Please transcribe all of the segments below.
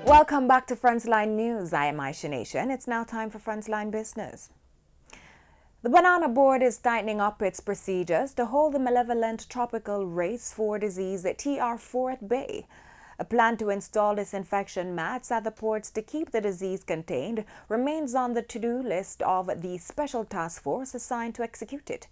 Welcome back to Frontline News. I am Aisha Nation. It's now time for Frontline Business. The Banana Board is tightening up its procedures to hold the malevolent tropical race 4 disease TR4 at bay. A plan to install disinfection mats at the ports to keep the disease contained remains on the to-do list of the special task force assigned to execute it.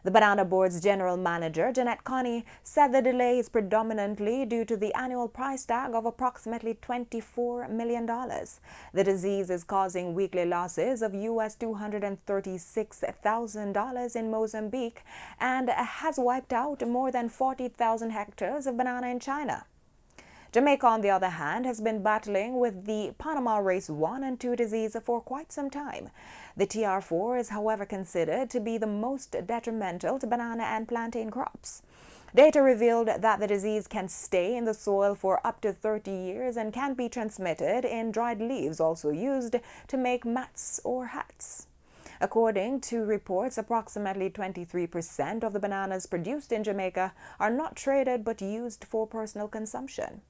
The Banana Board's general manager, Jnn said the delay is predominantly due to the annual price tag of approximately $24 million. The disease is causing weekly losses of US $236,000 in Mozambique and has wiped out more than 40,000 hectares of banana in China. Jamaica, on the other hand, has been battling with the Panama Race 1 and 2 disease for quite some time. The TR4 is, however, considered to be the most detrimental to banana and plantain crops. Data revealed that the disease can stay in the soil for up to 30 years and can be transmitted in dried leaves also used to make mats or hats. According to reports, approximately 23% of the bananas produced in Jamaica are not traded but used for personal consumption.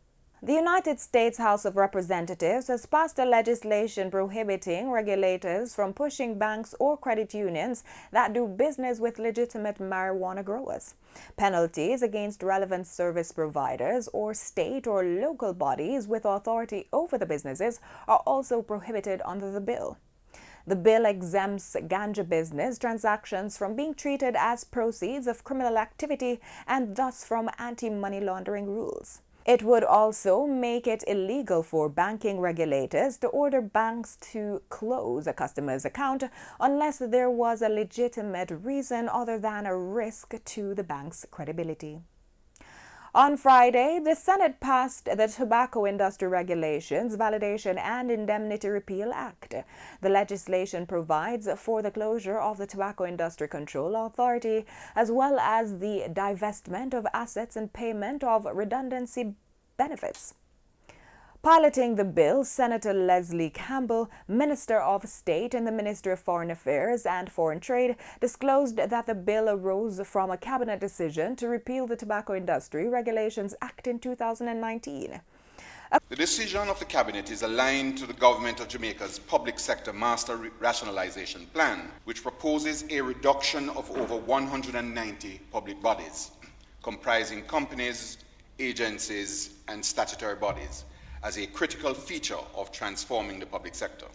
The United States House of Representatives has passed a legislation prohibiting regulators from pushing banks or credit unions that do business with legitimate marijuana growers. Penalties against relevant service providers or state or local bodies with authority over the businesses are also prohibited under the bill. The bill exempts ganja business transactions from being treated as proceeds of criminal activity and thus from anti-money laundering rules. It would also make it illegal for banking regulators to order banks to close a customer's account unless there was a legitimate reason other than a risk to the bank's credibility. On Friday, the Senate passed the Tobacco Industry Regulations, Validation and Indemnity Repeal Act. The legislation provides for the closure of the Tobacco Industry Control Authority, as well as the divestment of assets and payment of redundancy benefits. Piloting the bill, Senator Leslie Campbell, Minister of State in the Ministry of Foreign Affairs and Foreign Trade, disclosed that the bill arose from a cabinet decision to repeal the Tobacco Industry Regulations Act in 2019. The decision of the Cabinet is aligned to the Government of Jamaica's Public Sector Master Rationalization Plan, which proposes a reduction of over 190 public bodies, comprising companies, agencies, and statutory bodies, as a critical feature of transforming the public sector.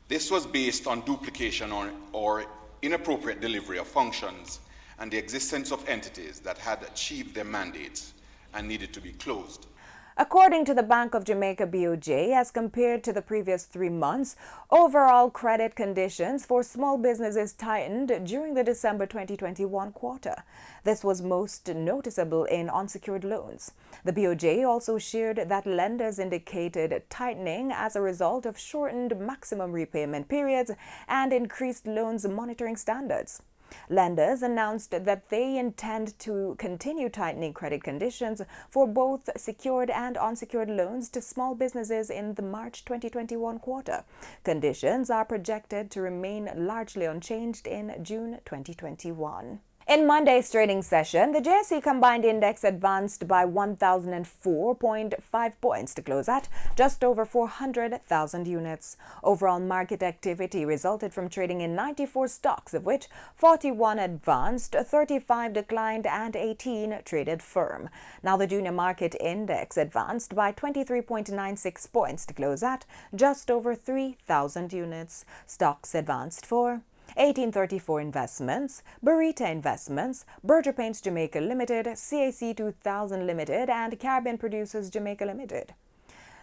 This was based on duplication or inappropriate delivery of functions and the existence of entities that had achieved their mandates and needed to be closed. According to the Bank of Jamaica BOJ, as compared to the previous 3 months, overall credit conditions for small businesses tightened during the December 2021 quarter. This was most noticeable in unsecured loans. The BOJ also shared that lenders indicated tightening as a result of shortened maximum repayment periods and increased loans monitoring standards. Lenders announced that they intend to continue tightening credit conditions for both secured and unsecured loans to small businesses in the March 2021 quarter. Conditions are projected to remain largely unchanged in June 2021. In Monday's trading session, the JSE Combined Index advanced by 1,004.5 points to close at just over 400,000 units. Overall market activity resulted from trading in 94 stocks, of which 41 advanced, 35 declined, and 18 traded firm. Now the Junior Market Index advanced by 23.96 points to close at just over 3,000 units. Stocks advanced for 1834 Investments, Burita Investments, Berger Paints Jamaica Limited, CAC 2000 Limited, and Caribbean Producers Jamaica Limited.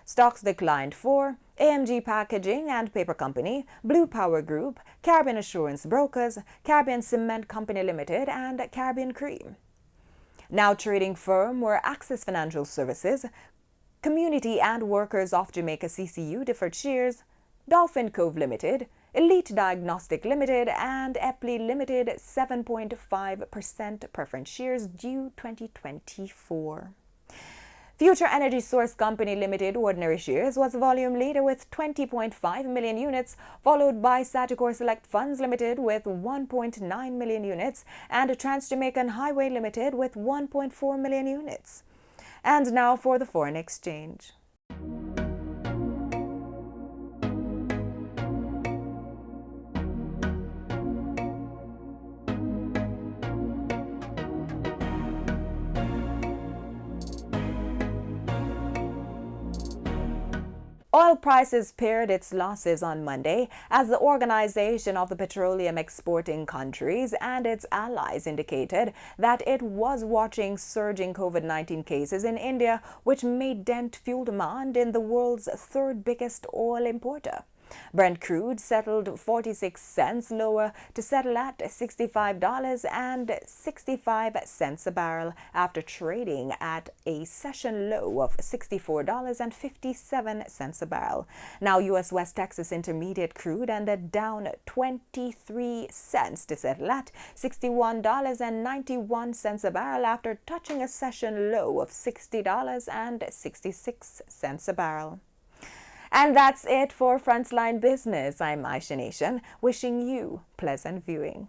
Stocks declined for AMG Packaging and Paper Company, Blue Power Group, Caribbean Assurance Brokers, Caribbean Cement Company Limited, and Caribbean Cream. Now trading firm were Access Financial Services, Community and Workers of Jamaica CCU Deferred Shares, Dolphin Cove Limited, Elite Diagnostic Limited, and Epley Limited 7.5% preference shares due 2024. Future Energy Source Company Limited ordinary shares was volume leader with 20.5 million units, followed by Sagicor Select Funds Limited with 1.9 million units and Trans-Jamaican Highway Limited with 1.4 million units. And now for the foreign exchange. Oil prices pared its losses on Monday as the Organization of the Petroleum Exporting Countries and its allies indicated that it was watching surging COVID-19 cases in India, which may dent fuel demand in the world's third biggest oil importer. Brent crude settled 46 cents lower to settle at $65.65 a barrel after trading at a session low of $64.57 a barrel. Now, U.S. West Texas Intermediate crude ended down 23 cents to settle at $61.91 a barrel after touching a session low of $60.66 a barrel. And that's it for Frontline Business. I'm Aisha Nation, wishing you pleasant viewing.